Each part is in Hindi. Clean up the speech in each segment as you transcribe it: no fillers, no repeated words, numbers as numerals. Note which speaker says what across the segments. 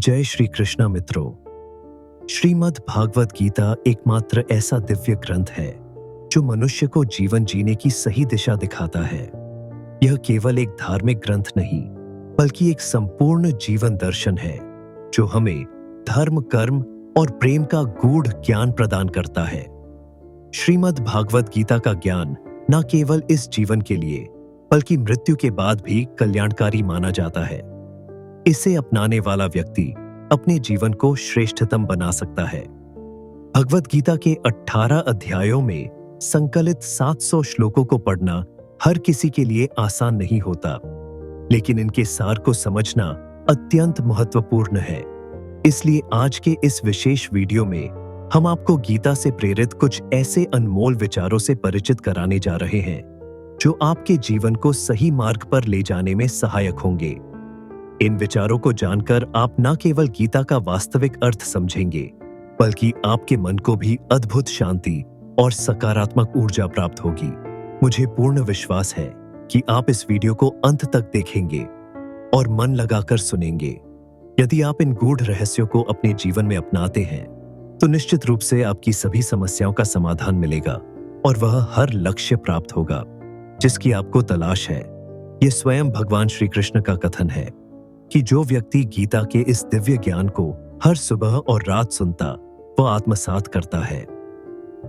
Speaker 1: जय श्री कृष्णा मित्रों। श्रीमद् भागवत गीता एकमात्र ऐसा दिव्य ग्रंथ है जो मनुष्य को जीवन जीने की सही दिशा दिखाता है। यह केवल एक धार्मिक ग्रंथ नहीं बल्कि एक संपूर्ण जीवन दर्शन है जो हमें धर्म, कर्म और प्रेम का गूढ़ ज्ञान प्रदान करता है। श्रीमद् भागवत गीता का ज्ञान न केवल इस जीवन के लिए बल्कि मृत्यु के बाद भी कल्याणकारी माना जाता है। इसे अपनाने वाला व्यक्ति अपने जीवन को श्रेष्ठतम बना सकता है। भगवत गीता के 18 अध्यायों में संकलित 700 श्लोकों को पढ़ना हर किसी के लिए आसान नहीं होता, लेकिन इनके सार को समझना अत्यंत महत्वपूर्ण है। इसलिए आज के इस विशेष वीडियो में हम आपको गीता से प्रेरित कुछ ऐसे अनमोल विचारों से परिचित कराने जा रहे हैं जो आपके जीवन को सही मार्ग पर ले जाने में सहायक होंगे। इन विचारों को जानकर आप न केवल गीता का वास्तविक अर्थ समझेंगे बल्कि आपके मन को भी अद्भुत शांति और सकारात्मक ऊर्जा प्राप्त होगी। मुझे पूर्ण विश्वास है कि आप इस वीडियो को अंत तक देखेंगे और मन लगाकर सुनेंगे। यदि आप इन गूढ़ रहस्यों को अपने जीवन में अपनाते हैं तो निश्चित रूप से आपकी सभी समस्याओं का समाधान मिलेगा और वह हर लक्ष्य प्राप्त होगा जिसकी आपको तलाश है। यह स्वयं भगवान श्री कृष्ण का कथन है कि जो व्यक्ति गीता के इस दिव्य ज्ञान को हर सुबह और रात सुनता वह आत्मसात करता है।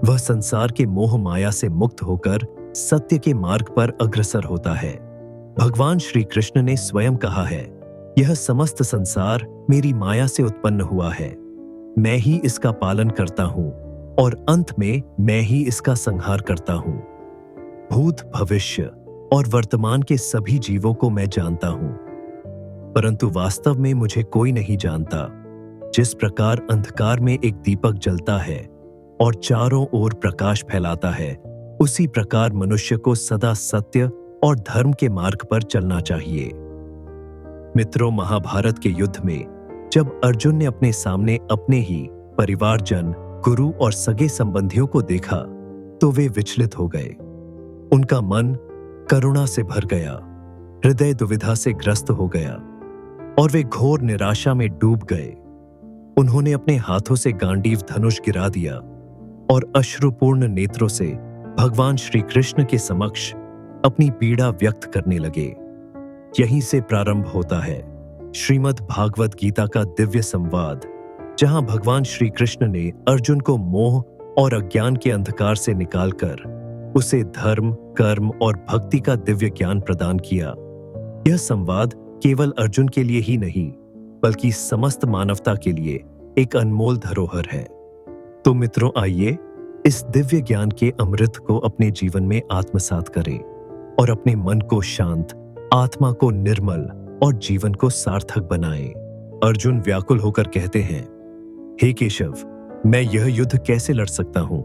Speaker 1: वह संसार के मोह माया से मुक्त होकर सत्य के मार्ग पर अग्रसर होता है। भगवान श्री कृष्ण ने स्वयं कहा है, यह समस्त संसार मेरी माया से उत्पन्न हुआ है। मैं ही इसका पालन करता हूँ और अंत में मैं ही इसका संहार करता हूँ। भूत, भविष्य और वर्तमान के सभी जीवों को मैं जानता हूँ, परंतु वास्तव में मुझे कोई नहीं जानता। जिस प्रकार अंधकार में एक दीपक जलता है और चारों ओर प्रकाश फैलाता है, उसी प्रकार मनुष्य को सदा सत्य और धर्म के मार्ग पर चलना चाहिए। मित्रों, महाभारत के युद्ध में जब अर्जुन ने अपने सामने अपने ही परिवारजन, गुरु और सगे संबंधियों को देखा तो वे विचलित हो गए। उनका मन करुणा से भर गया, हृदय दुविधा से ग्रस्त हो गया और वे घोर निराशा में डूब गए। उन्होंने अपने हाथों से गांडीव धनुष गिरा दिया और अश्रुपूर्ण नेत्रों से भगवान श्री कृष्ण के समक्ष अपनी पीड़ा व्यक्त करने लगे। यहीं से प्रारंभ होता है श्रीमद् भागवत गीता का दिव्य संवाद, जहां भगवान श्री कृष्ण ने अर्जुन को मोह और अज्ञान के अंधकार से निकालकर उसे धर्म, कर्म और भक्ति का दिव्य ज्ञान प्रदान किया। यह संवाद केवल अर्जुन के लिए ही नहीं बल्कि समस्त मानवता के लिए एक अनमोल धरोहर है। तो मित्रों, आइए इस दिव्य ज्ञान के अमृत को अपने जीवन में आत्मसात करें और अपने मन को शांत, आत्मा को निर्मल और जीवन को सार्थक बनाएं। अर्जुन व्याकुल होकर कहते हैं, हे केशव, मैं यह युद्ध कैसे लड़ सकता हूं?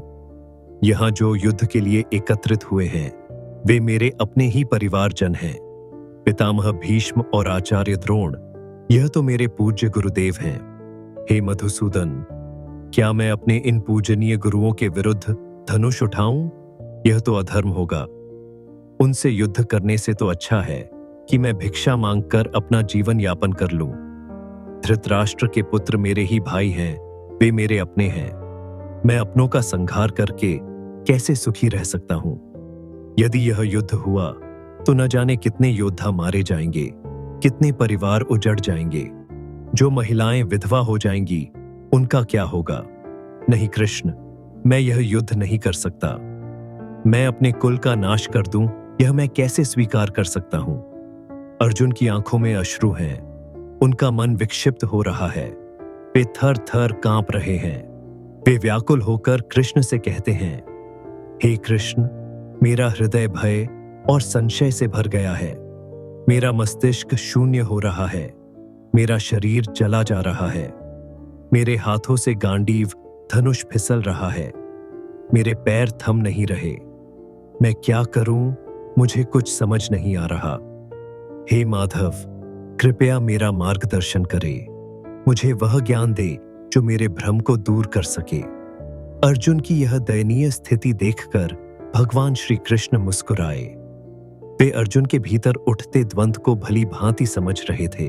Speaker 1: यहां जो युद्ध के लिए एकत्रित हुए हैं वे मेरे अपने ही परिवारजन हैं। पितामह भीष्म और आचार्य द्रोण, यह तो मेरे पूज्य गुरुदेव हैं। हे मधुसूदन, क्या मैं अपने इन पूजनीय गुरुओं के विरुद्ध धनुष उठाऊं? यह तो अधर्म होगा। उनसे युद्ध करने से तो अच्छा है कि मैं भिक्षा मांगकर अपना जीवन यापन कर लूं। धृतराष्ट्र के पुत्र मेरे ही भाई हैं, वे मेरे अपने हैं। मैं अपनों का संहार करके कैसे सुखी रह सकता हूं? यदि यह युद्ध हुआ तो न जाने कितने योद्धा मारे जाएंगे, कितने परिवार उजड़ जाएंगे। जो महिलाएं विधवा हो जाएंगी उनका क्या होगा? नहीं कृष्ण, मैं यह युद्ध नहीं कर सकता। मैं अपने कुल का नाश कर दूं, यह मैं कैसे स्वीकार कर सकता हूं? अर्जुन की आंखों में अश्रु हैं, उनका मन विक्षिप्त हो रहा है, वे थर थर कांप रहे हैं। वे व्याकुल होकर कृष्ण से कहते हैं, हे कृष्ण, मेरा हृदय भय और संशय से भर गया है। मेरा मस्तिष्क शून्य हो रहा है, मेरा शरीर जला जा रहा है, मेरे हाथों से गांडीव धनुष फिसल रहा है, मेरे पैर थम नहीं रहे। मैं क्या करूं? मुझे कुछ समझ नहीं आ रहा। हे माधव, कृपया मेरा मार्गदर्शन करे, मुझे वह ज्ञान दे जो मेरे भ्रम को दूर कर सके। अर्जुन की यह दयनीय स्थिति देखकर भगवान श्री कृष्ण मुस्कुराए। वे अर्जुन के भीतर उठते द्वंद्व को भली भांति समझ रहे थे।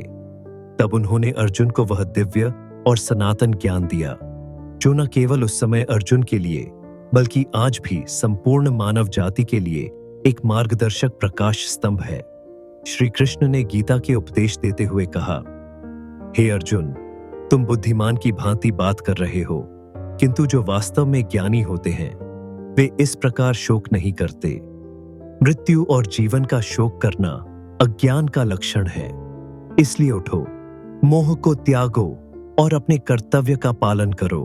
Speaker 1: तब उन्होंने अर्जुन को वह दिव्य और सनातन ज्ञान दिया जो न केवल उस समय अर्जुन के लिए बल्कि आज भी संपूर्ण मानव जाति के लिए एक मार्गदर्शक प्रकाश स्तंभ है। श्री कृष्ण ने गीता के उपदेश देते हुए कहा, हे अर्जुन, तुम बुद्धिमान की भांति बात कर रहे हो, किंतु जो वास्तव में ज्ञानी होते हैं वे इस प्रकार शोक नहीं करते। मृत्यु और जीवन का शोक करना अज्ञान का लक्षण है। इसलिए उठो, मोह को त्यागो और अपने कर्तव्य का पालन करो।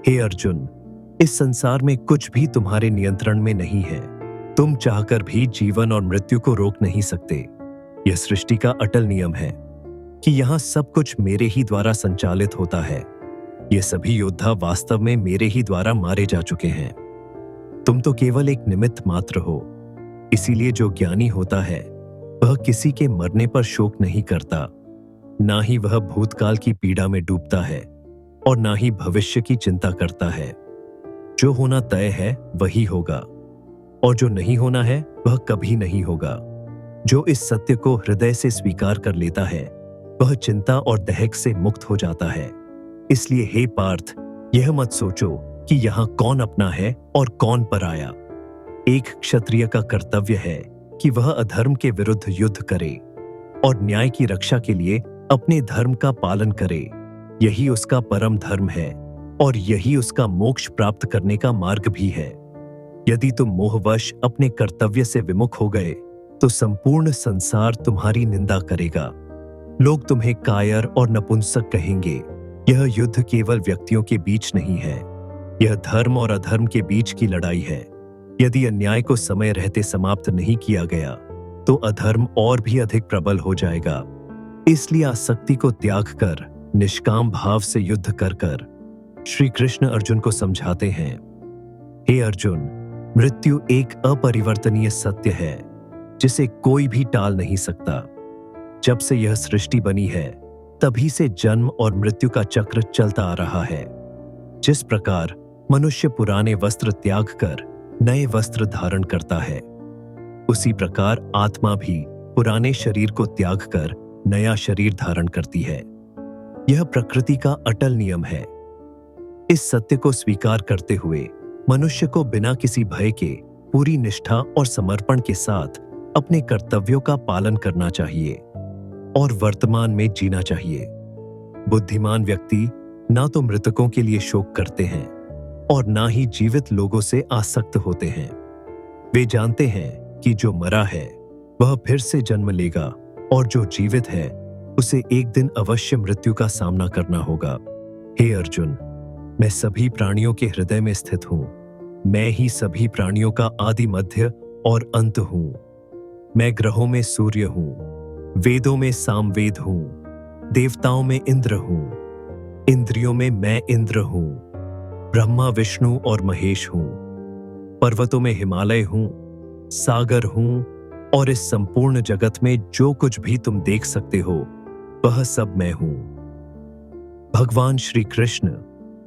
Speaker 1: हे अर्जुन, इस संसार में कुछ भी तुम्हारे नियंत्रण में नहीं है। तुम चाहकर भी जीवन और मृत्यु को रोक नहीं सकते। यह सृष्टि का अटल नियम है कि यहां सब कुछ मेरे ही द्वारा संचालित होता है। ये सभी योद्धा वास्तव में मेरे ही द्वारा मारे जा चुके हैं। तुम तो केवल एक निमित्त मात्र हो। इसीलिए जो ज्ञानी होता है वह किसी के मरने पर शोक नहीं करता, ना ही वह भूतकाल की पीड़ा में डूबता है और ना ही भविष्य की चिंता करता है। जो होना तय है वही होगा और जो नहीं होना है वह कभी नहीं होगा। जो इस सत्य को हृदय से स्वीकार कर लेता है वह चिंता और दहक से मुक्त हो जाता है। इसलिए हे पार्थ, यह मत सोचो कि यहां कौन अपना है और कौन पराया। एक क्षत्रिय का कर्तव्य है कि वह अधर्म के विरुद्ध युद्ध करे और न्याय की रक्षा के लिए अपने धर्म का पालन करे। यही उसका परम धर्म है और यही उसका मोक्ष प्राप्त करने का मार्ग भी है। यदि तुम मोहवश अपने कर्तव्य से विमुख हो गए तो संपूर्ण संसार तुम्हारी निंदा करेगा। लोग तुम्हें कायर और नपुंसक कहेंगे। यह युद्ध केवल व्यक्तियों के बीच नहीं है, यह धर्म और अधर्म के बीच की लड़ाई है। यदि अन्याय को समय रहते समाप्त नहीं किया गया तो अधर्म और भी अधिक प्रबल हो जाएगा। इसलिए आसक्ति को त्याग कर निष्काम भाव से युद्ध कर श्री कृष्ण अर्जुन को समझाते हैं, हे अर्जुन, मृत्यु एक अपरिवर्तनीय सत्य है जिसे कोई भी टाल नहीं सकता। जब से यह सृष्टि बनी है तभी से जन्म और मृत्यु का चक्र चलता आ रहा है। जिस प्रकार मनुष्य पुराने वस्त्र त्याग कर नए वस्त्र धारण करता है, उसी प्रकार आत्मा भी पुराने शरीर को त्याग कर नया शरीर धारण करती है। यह प्रकृति का अटल नियम है। इस सत्य को स्वीकार करते हुए मनुष्य को बिना किसी भय के पूरी निष्ठा और समर्पण के साथ अपने कर्तव्यों का पालन करना चाहिए और वर्तमान में जीना चाहिए। बुद्धिमान व्यक्ति ना तो मृतकों के लिए शोक करते हैं और ना ही जीवित लोगों से आसक्त होते हैं। वे जानते हैं कि जो मरा है वह फिर से जन्म लेगा और जो जीवित है उसे एक दिन अवश्य मृत्यु का सामना करना होगा। हे अर्जुन, मैं सभी प्राणियों के हृदय में स्थित हूं। मैं ही सभी प्राणियों का आदि मध्य और अंत हूं। मैं ग्रहों में सूर्य हूं, वेदों में सामवेद हूं, देवताओं में इंद्र हूं, इंद्रियों में मैं इंद्र हूं, ब्रह्मा विष्णु और महेश हूं, पर्वतों में हिमालय हूं, सागर हूं और इस संपूर्ण जगत में जो कुछ भी तुम देख सकते हो वह सब मैं हूं। भगवान श्री कृष्ण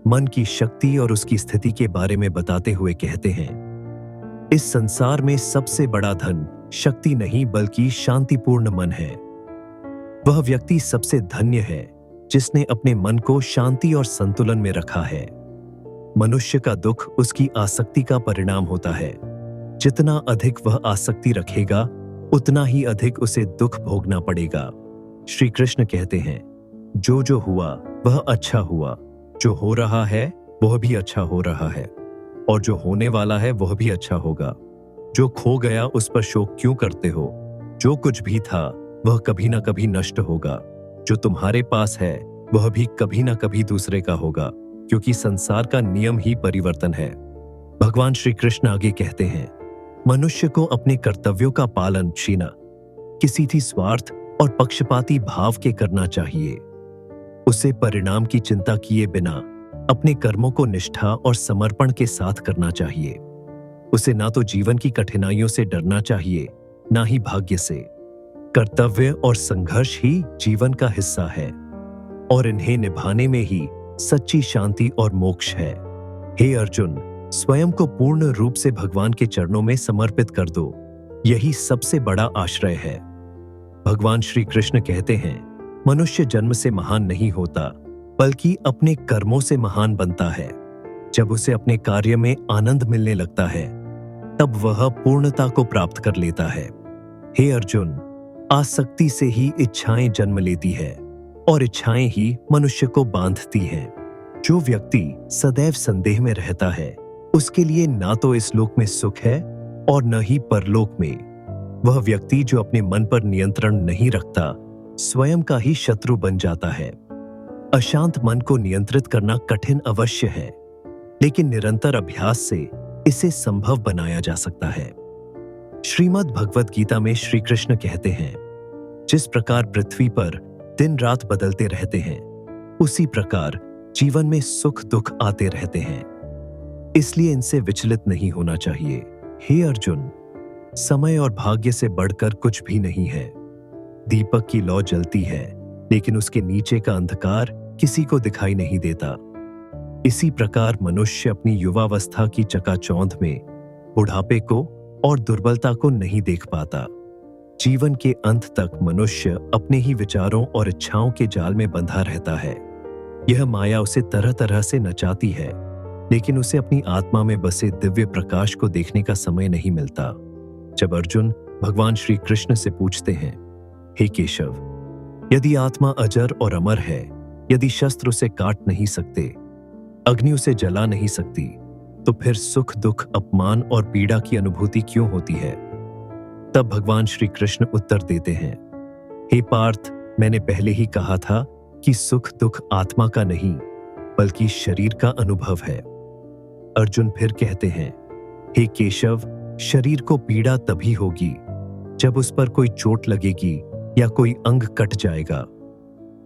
Speaker 1: मन की शक्ति और उसकी स्थिति के बारे में बताते हुए कहते हैं, इस संसार में सबसे बड़ा धन शक्ति नहीं बल्कि शांतिपूर्ण मन है। वह व्यक्ति सबसे धन्य है जिसने अपने मन को शांति और संतुलन में रखा है। मनुष्य का दुख उसकी आसक्ति का परिणाम होता है। जितना अधिक वह आसक्ति रखेगा उतना ही अधिक उसे दुख भोगना पड़ेगा। श्री कृष्ण कहते हैं, जो हुआ वह अच्छा हुआ, जो हो रहा है वह भी अच्छा हो रहा है और जो होने वाला है वह भी अच्छा होगा। जो खो गया उस पर शोक क्यों करते हो? जो कुछ भी था वह कभी ना कभी नष्ट होगा। जो तुम्हारे पास है वह भी कभी ना कभी दूसरे का होगा, क्योंकि संसार का नियम ही परिवर्तन है। भगवान श्री कृष्ण आगे कहते हैं, मनुष्य को अपने कर्तव्यों का पालन छीना किसी भी स्वार्थ और पक्षपाती भाव के करना चाहिए। उसे परिणाम की चिंता किए बिना अपने कर्मों को निष्ठा और समर्पण के साथ करना चाहिए। उसे ना तो जीवन की कठिनाइयों से डरना चाहिए, ना ही भाग्य से। कर्तव्य और संघर्ष ही जीवन का हिस्सा है और इन्हें निभाने में ही सच्ची शांति और मोक्ष है। हे अर्जुन, स्वयं को पूर्ण रूप से भगवान के चरणों में समर्पित कर दो। यही सबसे बड़ा आश्रय है। भगवान श्री कृष्ण कहते हैं, मनुष्य जन्म से महान नहीं होता, बल्कि अपने कर्मों से महान बनता है। जब उसे अपने कार्य में आनंद मिलने लगता है, तब वह पूर्णता को प्राप्त कर लेता है। हे अर्जुन, आसक्ति से ही इच्छाएं जन्म लेती है और इच्छाएं ही मनुष्य को बांधती हैं। जो व्यक्ति सदैव संदेह में रहता है, उसके लिए ना तो इस लोक में सुख है और न ही परलोक में। वह व्यक्ति जो अपने मन पर नियंत्रण नहीं रखता, स्वयं का ही शत्रु बन जाता है। अशांत मन को नियंत्रित करना कठिन अवश्य है, लेकिन निरंतर अभ्यास से इसे संभव बनाया जा सकता है। श्रीमद् भगवत गीता में श्री कृष्ण कहते हैं, जिस प्रकार पृथ्वी पर दिन रात बदलते रहते हैं, उसी प्रकार जीवन में सुख दुख आते रहते हैं। इसलिए इनसे विचलित नहीं होना चाहिए। हे अर्जुन, समय और भाग्य से बढ़कर कुछ भी नहीं है। दीपक की लौ जलती है, लेकिन उसके नीचे का अंधकार किसी को दिखाई नहीं देता। इसी प्रकार मनुष्य अपनी युवावस्था की चकाचौंध में बुढ़ापे को और दुर्बलता को नहीं देख पाता। जीवन के अंत तक मनुष्य अपने ही विचारों और इच्छाओं के जाल में बंधा रहता है। यह माया उसे तरह तरह से नचाती है, लेकिन उसे अपनी आत्मा में बसे दिव्य प्रकाश को देखने का समय नहीं मिलता। जब अर्जुन भगवान श्री कृष्ण से पूछते हैं, हे केशव, यदि आत्मा अजर और अमर है, यदि शस्त्र उसे काट नहीं सकते, अग्नि उसे जला नहीं सकती, तो फिर सुख दुख अपमान और पीड़ा की अनुभूति क्यों होती है? तब भगवान श्री कृष्ण उत्तर देते हैं, हे पार्थ, मैंने पहले ही कहा था कि सुख दुख आत्मा का नहीं, बल्कि शरीर का अनुभव है। अर्जुन फिर कहते हैं, हे केशव, शरीर को पीड़ा तभी होगी जब उस पर कोई चोट लगेगी या कोई अंग कट जाएगा।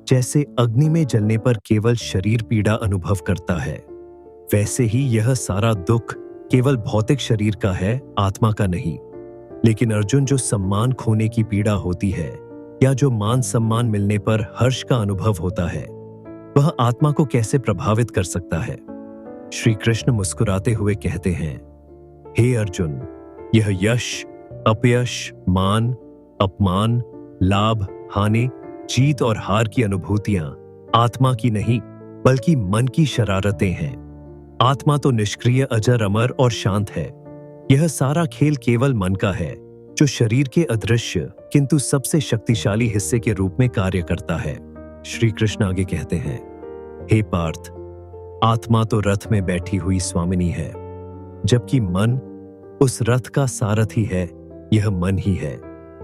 Speaker 1: जैसे अग्नि में जलने पर केवल शरीर पीड़ा अनुभव करता है, वैसे ही यह सारा दुख केवल भौतिक शरीर का है, आत्मा का नहीं। लेकिन अर्जुन, जो सम्मान खोने की पीड़ा होती है या जो मान सम्मान मिलने पर हर्ष का अनुभव होता है, वह आत्मा को कैसे प्रभावित कर सकता है? श्री कृष्ण मुस्कुराते हुए कहते हैं, हे अर्जुन, यह यश अपयश, मान अपमान, लाभ हानि, जीत और हार की अनुभूतियां आत्मा की नहीं, बल्कि मन की शरारतें हैं। आत्मा तो निष्क्रिय, अजर, अमर और शांत है। यह सारा खेल केवल मन का है, जो शरीर के अदृश्य किंतु सबसे शक्तिशाली हिस्से के रूप में कार्य करता है। श्री कृष्ण आगे कहते हैं, हे पार्थ, आत्मा तो रथ में बैठी हुई स्वामिनी है, जबकि मन उस रथ का सारथी है। यह मन ही है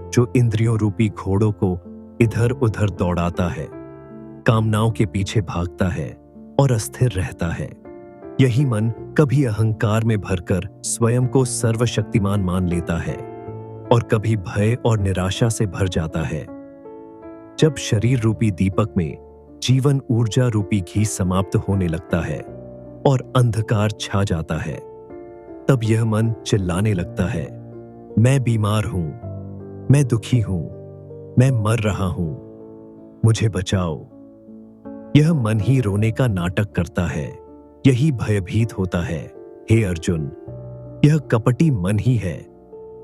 Speaker 1: जो इंद्रियों रूपी घोड़ों को इधर उधर दौड़ाता है, कामनाओं के पीछे भागता है और अस्थिर रहता है। यही मन कभी अहंकार में भरकर स्वयं को सर्वशक्तिमान मान लेता है और कभी भय और निराशा से भर जाता है। जब शरीर रूपी दीपक में जीवन ऊर्जा रूपी घी समाप्त होने लगता है और अंधकार छा जाता है, तब यह मन चिल्लाने लगता है, मैं बीमार हूं, मैं दुखी हूं, मैं मर रहा हूं, मुझे बचाओ। यह मन ही रोने का नाटक करता है, यही भयभीत होता है। हे अर्जुन, यह कपटी मन ही है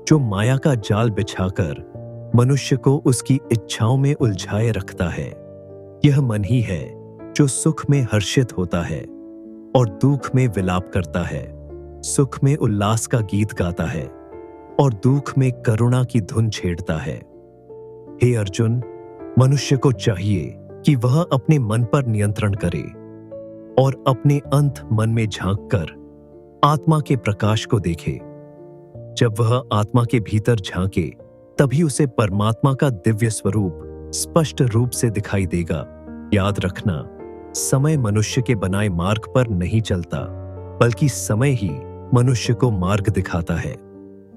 Speaker 1: जो माया का जाल बिछाकर मनुष्य को उसकी इच्छाओं में उलझाए रखता है। यह मन ही है जो सुख में हर्षित होता है और दुख में विलाप करता है, सुख में उल्लास का गीत गाता है और दुख में करुणा की धुन छेड़ता है। हे अर्जुन, मनुष्य को चाहिए कि वह अपने मन पर नियंत्रण करे और अपने अंत मन में झांककर आत्मा के प्रकाश को देखे। जब वह आत्मा के भीतर झांके, तभी उसे परमात्मा का दिव्य स्वरूप स्पष्ट रूप से दिखाई देगा। याद रखना, समय मनुष्य के बनाए मार्ग पर नहीं चलता, बल्कि समय ही मनुष्य को मार्ग दिखाता है।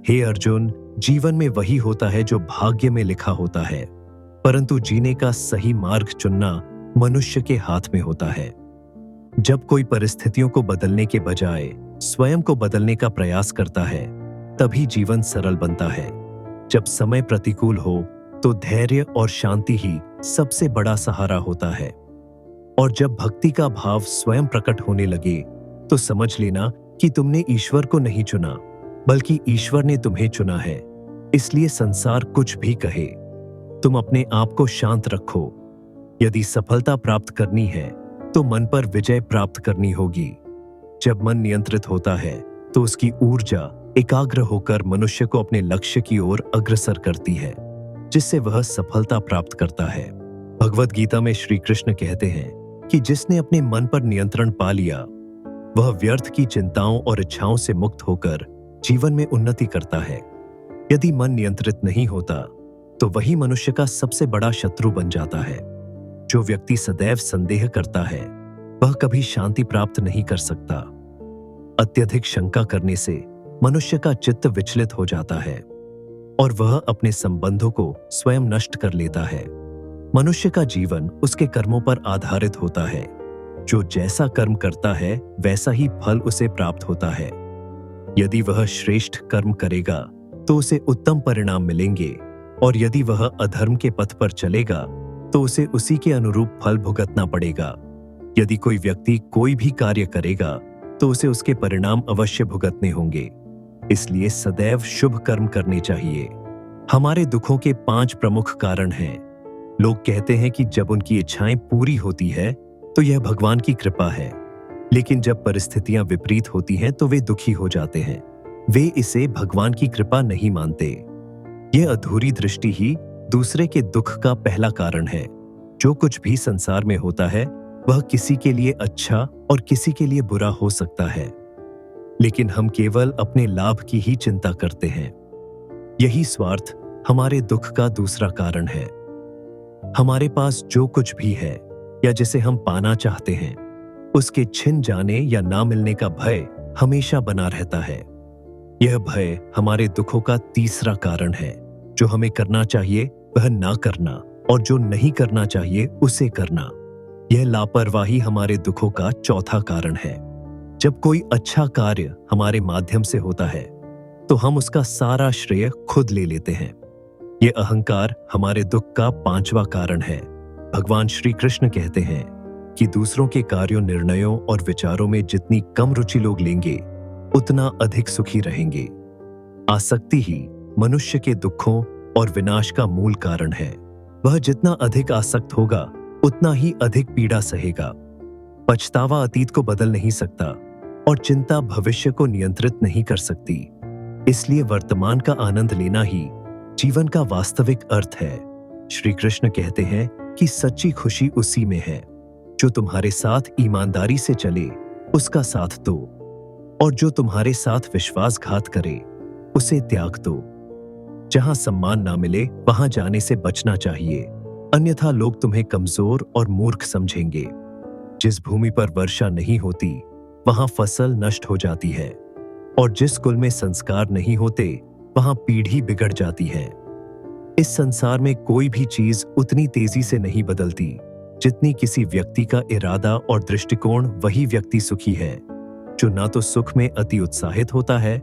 Speaker 1: हे अर्जुन, जीवन में वही होता है जो भाग्य में लिखा होता है, परंतु जीने का सही मार्ग चुनना मनुष्य के हाथ में होता है। जब कोई परिस्थितियों को बदलने के बजाय स्वयं को बदलने का प्रयास करता है, तभी जीवन सरल बनता है। जब समय प्रतिकूल हो, तो धैर्य और शांति ही सबसे बड़ा सहारा होता है। और जब भक्ति का भाव स्वयं प्रकट होने लगे, तो समझ लेना कि तुमने ईश्वर को नहीं चुना, बल्कि ईश्वर ने तुम्हें चुना है। इसलिए संसार कुछ भी कहे, तुम अपने आप को शांत रखो यदि सफलता प्राप्त करनी है तो मन पर विजय प्राप्त करनी होगी। जब मन नियंत्रित होता है तो उसकी ऊर्जा एकाग्र होकर मनुष्य को अपने लक्ष्य की ओर अग्रसर करती है, जिससे वह सफलता प्राप्त करता है। भगवद गीता में श्री कृष्ण कहते हैं कि जिसने अपने मन पर नियंत्रण पा लिया वह व्यर्थ की चिंताओं और इच्छाओं से मुक्त होकर जीवन में उन्नति करता है। यदि मन नियंत्रित नहीं होता तो वही मनुष्य का सबसे बड़ा शत्रु बन जाता है। जो व्यक्ति सदैव संदेह करता है वह कभी शांति प्राप्त नहीं कर सकता। अत्यधिक शंका करने से मनुष्य का चित्त विचलित हो जाता है और वह अपने संबंधों को स्वयं नष्ट कर लेता है। मनुष्य का जीवन उसके कर्मों पर आधारित होता है। जो जैसा कर्म करता है वैसा ही फल उसे प्राप्त होता है। यदि वह श्रेष्ठ कर्म करेगा तो उसे उत्तम परिणाम मिलेंगे और यदि वह अधर्म के पथ पर चलेगा तो उसे उसी के अनुरूप फल भुगतना पड़ेगा। यदि कोई व्यक्ति कोई भी कार्य करेगा तो उसे उसके परिणाम अवश्य भुगतने होंगे। इसलिए सदैव शुभ कर्म करने चाहिए। हमारे दुखों के 5 प्रमुख कारण हैं। लोग कहते हैं कि जब उनकी इच्छाएं पूरी होती है तो यह भगवान की कृपा है, लेकिन जब परिस्थितियां विपरीत होती हैं तो वे दुखी हो जाते हैं। वे इसे भगवान की कृपा नहीं मानते। यह अधूरी दृष्टि ही दूसरे के दुख का पहला कारण है। जो कुछ भी संसार में होता है वह किसी के लिए अच्छा और किसी के लिए बुरा हो सकता है, लेकिन हम केवल अपने लाभ की ही चिंता करते हैं। यही स्वार्थ हमारे दुख का दूसरा कारण है। हमारे पास जो कुछ भी है या जिसे हम पाना चाहते हैं उसके छिन जाने या ना मिलने का भय हमेशा बना रहता है। यह भय हमारे दुखों का तीसरा कारण है। जो हमें करना चाहिए वह ना करना और जो नहीं करना चाहिए उसे करना, यह लापरवाही हमारे दुखों का चौथा कारण है। जब कोई अच्छा कार्य हमारे माध्यम से होता है तो हम उसका सारा श्रेय खुद ले लेते हैं। यह अहंकार हमारे दुख का 5वां कारण है। भगवान श्री कृष्ण कहते हैं कि दूसरों के कार्यों, निर्णयों और विचारों में जितनी कम रुचि लोग लेंगे उतना अधिक सुखी रहेंगे। आसक्ति ही मनुष्य के दुखों और विनाश का मूल कारण है। वह जितना अधिक आसक्त होगा उतना ही अधिक पीड़ा सहेगा। पछतावा अतीत को बदल नहीं सकता और चिंता भविष्य को नियंत्रित नहीं कर सकती। इसलिए वर्तमान का आनंद लेना ही जीवन का वास्तविक अर्थ है। श्री कृष्ण कहते हैं कि सच्ची खुशी उसी में है। जो तुम्हारे साथ ईमानदारी से चले उसका साथ दो, और जो तुम्हारे साथ विश्वासघात करे उसे त्याग दो। जहां सम्मान ना मिले वहां जाने से बचना चाहिए, अन्यथा लोग तुम्हें कमजोर और मूर्ख समझेंगे। जिस भूमि पर वर्षा नहीं होती वहां फसल नष्ट हो जाती है, और जिस कुल में संस्कार नहीं होते वहां पीढ़ी बिगड़ जाती है। इस संसार में कोई भी चीज उतनी तेजी से नहीं बदलती जितनी किसी व्यक्ति का इरादा और दृष्टिकोण। वही व्यक्ति सुखी है जो ना तो सुख में अति उत्साहित होता है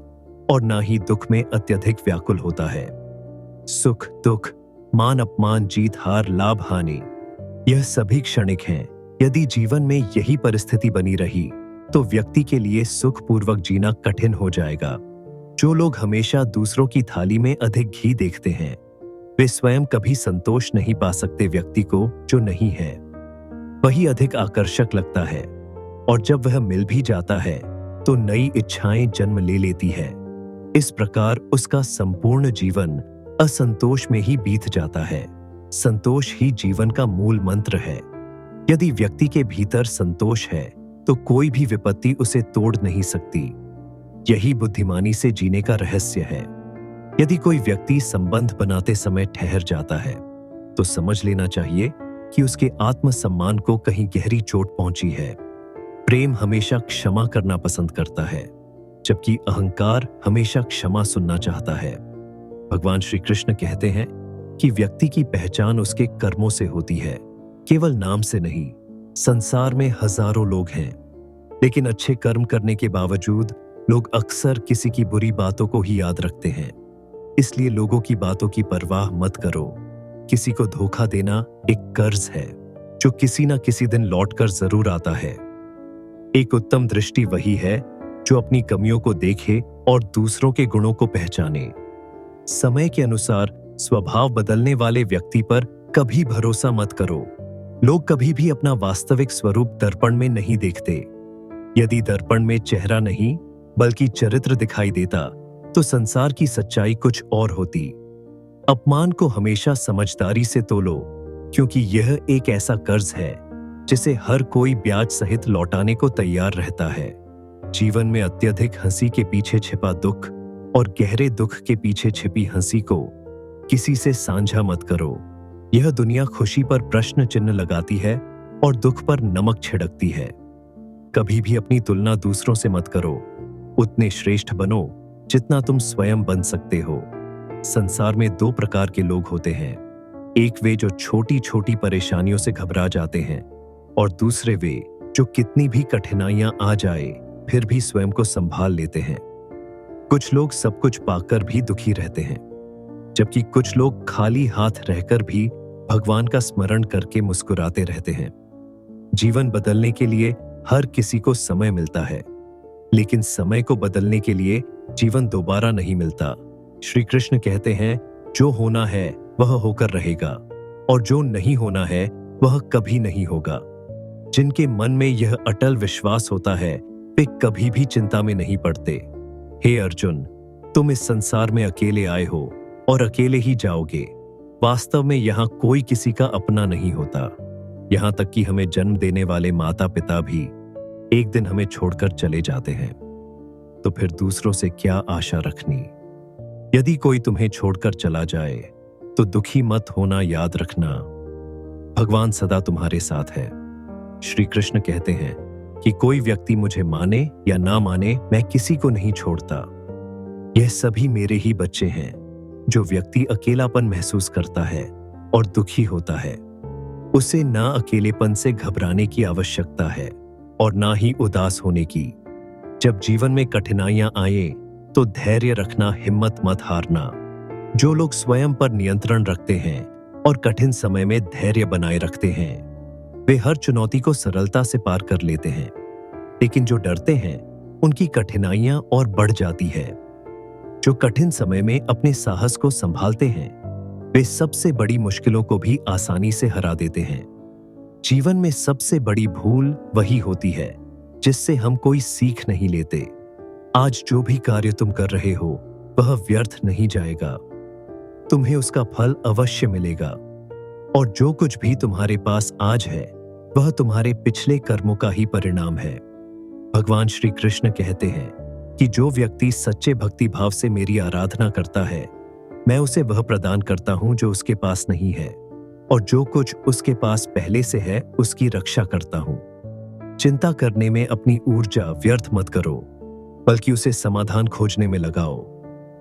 Speaker 1: और ना ही दुख में अत्यधिक व्याकुल होता है। सुख दुख, मान अपमान, जीत हार, लाभ हानि, यह सभी क्षणिक हैं। यदि जीवन में यही परिस्थिति बनी रही तो व्यक्ति के लिए सुखपूर्वक जीना कठिन हो जाएगा। जो लोग हमेशा दूसरों की थाली में अधिक घी देखते हैं वे स्वयं कभी संतोष नहीं पा सकते। व्यक्ति को जो नहीं है वही अधिक आकर्षक लगता है, और जब वह मिल भी जाता है तो नई इच्छाएं जन्म ले लेती है। इस प्रकार उसका संपूर्ण जीवन असंतोष में ही बीत जाता है। संतोष ही जीवन का मूल मंत्र है। यदि व्यक्ति के भीतर संतोष है तो कोई भी विपत्ति उसे तोड़ नहीं सकती। यही बुद्धिमानी से जीने का रहस्य है। यदि कोई व्यक्ति संबंध बनाते समय ठहर जाता है तो समझ लेना चाहिए कि उसके आत्मसम्मान को कहीं गहरी चोट पहुंची है। प्रेम हमेशा क्षमा करना पसंद करता है, जबकि अहंकार हमेशा क्षमा सुनना चाहता है। भगवान श्री कृष्ण कहते हैं कि व्यक्ति की पहचान उसके कर्मों से होती है, केवल नाम से नहीं। संसार में हजारों लोग हैं, लेकिन अच्छे कर्म करने के बावजूद लोग अक्सर किसी की बुरी बातों को ही याद रखते हैं। इसलिए लोगों की बातों की परवाह मत करो। किसी को धोखा देना एक कर्ज है जो किसी ना किसी दिन लौट कर जरूर आता है। एक उत्तम दृष्टि वही है जो अपनी कमियों को देखे और दूसरों के गुणों को पहचाने। समय के अनुसार स्वभाव बदलने वाले व्यक्ति पर कभी भरोसा मत करो। लोग कभी भी अपना वास्तविक स्वरूप दर्पण में नहीं देखते। यदि दर्पण में चेहरा नहीं बल्कि चरित्र दिखाई देता तो संसार की सच्चाई कुछ और होती। अपमान को हमेशा समझदारी से तोलो, क्योंकि यह एक ऐसा कर्ज है जिसे हर कोई ब्याज सहित लौटाने को तैयार रहता है। जीवन में अत्यधिक हंसी के पीछे छिपा दुख और गहरे दुख के पीछे छिपी हंसी को किसी से साझा मत करो। यह दुनिया खुशी पर प्रश्न चिन्ह लगाती है और दुख पर नमक छिड़कती है। कभी भी अपनी तुलना दूसरों से मत करो। उतने श्रेष्ठ बनो जितना तुम स्वयं बन सकते हो। संसार में दो प्रकार के लोग होते हैं, एक वे जो छोटी छोटी परेशानियों से घबरा जाते हैं और दूसरे वे जो कितनी भी कठिनाइयां आ जाए फिर भी स्वयं को संभाल लेते हैं। कुछ लोग सब कुछ पाकर भी दुखी रहते हैं, जबकि कुछ लोग खाली हाथ रहकर भी भगवान का स्मरण करके मुस्कुराते रहते हैं। जीवन बदलने के लिए हर किसी को समय मिलता है, लेकिन समय को बदलने के लिए जीवन दोबारा नहीं मिलता। श्री कृष्ण कहते हैं, जो होना है वह होकर रहेगा और जो नहीं होना है वह कभी नहीं होगा। जिनके मन में यह अटल विश्वास होता है वे कभी भी चिंता में नहीं पड़ते। हे अर्जुन, तुम इस संसार में अकेले आए हो और अकेले ही जाओगे। वास्तव में यहाँ कोई किसी का अपना नहीं होता। यहाँ तक कि हमें जन्म देने वाले माता पिता भी एक दिन हमें छोड़कर चले जाते हैं। तो फिर दूसरों से क्या आशा रखनी। यदि कोई तुम्हें छोड़कर चला जाए तो दुखी मत होना याद रखना, भगवान सदा तुम्हारे साथ है। श्री कृष्ण कहते हैं कि कोई व्यक्ति मुझे माने या ना माने, मैं किसी को नहीं छोड़ता। यह सभी मेरे ही बच्चे हैं। जो व्यक्ति अकेलापन महसूस करता है और दुखी होता है, उसे ना अकेलेपन से घबराने की आवश्यकता है और ना ही उदास होने की। जब जीवन में कठिनाइयां आए तो धैर्य रखना, हिम्मत मत हारना। जो लोग स्वयं पर नियंत्रण रखते हैं और कठिन समय में धैर्य बनाए रखते हैं, वे हर चुनौती को सरलता से पार कर लेते हैं। लेकिन जो डरते हैं, उनकी कठिनाइयां और बढ़ जाती है। जो कठिन समय में अपने साहस को संभालते हैं, वे सबसे बड़ी मुश्किलों को भी आसानी से हरा देते हैं। जीवन में सबसे बड़ी भूल वही होती है जिससे हम कोई सीख नहीं लेते। आज जो भी कार्य तुम कर रहे हो वह व्यर्थ नहीं जाएगा, तुम्हें उसका फल अवश्य मिलेगा। और जो कुछ भी तुम्हारे पास आज है वह तुम्हारे पिछले कर्मों का ही परिणाम है। भगवान श्री कृष्ण कहते हैं कि जो व्यक्ति सच्चे भक्ति भाव से मेरी आराधना करता है, मैं उसे वह प्रदान करता हूं जो उसके पास नहीं है, और जो कुछ उसके पास पहले से है उसकी रक्षा करता हूं। चिंता करने में अपनी ऊर्जा व्यर्थ मत करो, बल्कि उसे समाधान खोजने में लगाओ।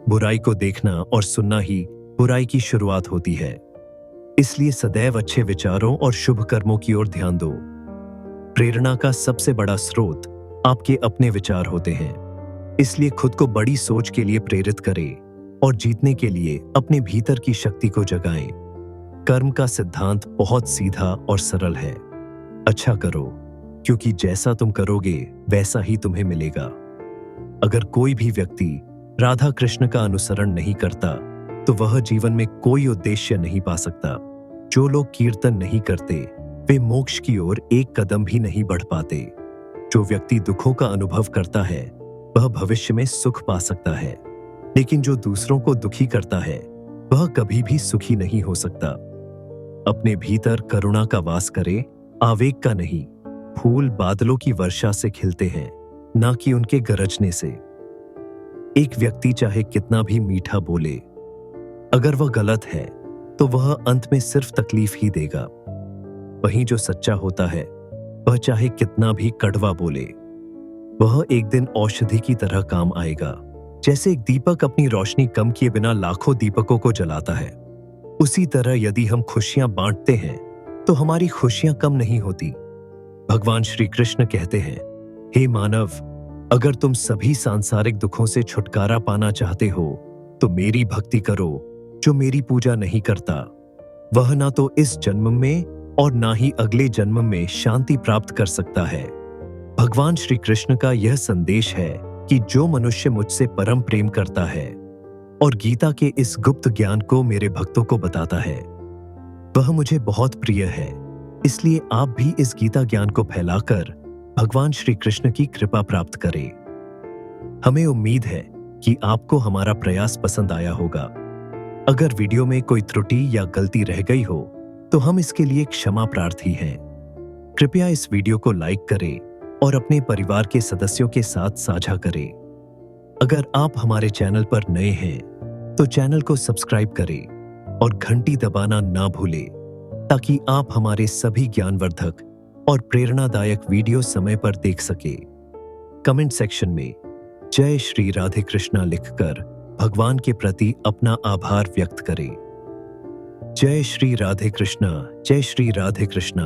Speaker 1: बुराई को देखना और सुनना ही बुराई की शुरुआत होती है। इसलिए सदैव अच्छे विचारों और शुभ कर्मों की ओर ध्यान दो। प्रेरणा का सबसे बड़ा स्रोत आपके अपने विचार होते हैं। इसलिए खुद को बड़ी सोच के लिए प्रेरित करें और जीतने के लिए अपने भीतर की शक्ति को जगाएं। कर्म का सिद्धांत बहुत सीधा और सरल है। अच्छा करो, क्योंकि जैसा तुम करोगे वैसा ही तुम्हें मिलेगा। अगर कोई भी व्यक्ति राधा कृष्ण का अनुसरण नहीं करता तो वह जीवन में कोई उद्देश्य नहीं पा सकता। जो लोग कीर्तन नहीं करते वे मोक्ष की ओर एक कदम भी नहीं बढ़ पाते। जो व्यक्ति दुखों का अनुभव करता है वह भविष्य में सुख पा सकता है, लेकिन जो दूसरों को दुखी करता है वह कभी भी सुखी नहीं हो सकता। अपने भीतर करुणा का वास करे, आवेग का नहीं। फूल बादलों की वर्षा से खिलते हैं, ना कि उनके गरजने से। एक व्यक्ति चाहे कितना भी मीठा बोले, अगर वह गलत है तो वह अंत में सिर्फ तकलीफ ही देगा। वहीं जो सच्चा होता है वह चाहे कितना भी कड़वा बोले, वह एक दिन औषधि की तरह काम आएगा। जैसे एक दीपक अपनी रोशनी कम किए बिना लाखों दीपकों को जलाता है, उसी तरह यदि हम खुशियां बांटते हैं तो हमारी खुशियां कम नहीं होती। भगवान श्री कृष्ण कहते हैं, हे मानव, अगर तुम सभी सांसारिक दुखों से छुटकारा पाना चाहते हो तो मेरी भक्ति करो। जो मेरी पूजा नहीं करता वह ना तो इस जन्म में और ना ही अगले जन्म में शांति प्राप्त कर सकता है। भगवान श्री कृष्ण का यह संदेश है कि जो मनुष्य मुझसे परम प्रेम करता है और गीता के इस गुप्त ज्ञान को मेरे भक्तों को बताता है, वह मुझे बहुत प्रिय है। इसलिए आप भी इस गीता ज्ञान को फैलाकर भगवान श्री कृष्ण की कृपा प्राप्त करें। हमें उम्मीद है कि आपको हमारा प्रयास पसंद आया होगा। अगर वीडियो में कोई त्रुटि या गलती रह गई हो तो हम इसके लिए क्षमा प्रार्थी हैं। कृपया इस वीडियो को लाइक करें और अपने परिवार के सदस्यों के साथ साझा करें। अगर आप हमारे चैनल पर नए हैं तो चैनल को सब्सक्राइब करें और घंटी दबाना ना भूलें ताकि आप हमारे सभी ज्ञानवर्धक और प्रेरणादायक वीडियो समय पर देख सके। कमेंट सेक्शन में जय श्री राधे कृष्णा लिखकर भगवान के प्रति अपना आभार व्यक्त करें। जय श्री राधे कृष्णा, जय श्री राधे कृष्णा।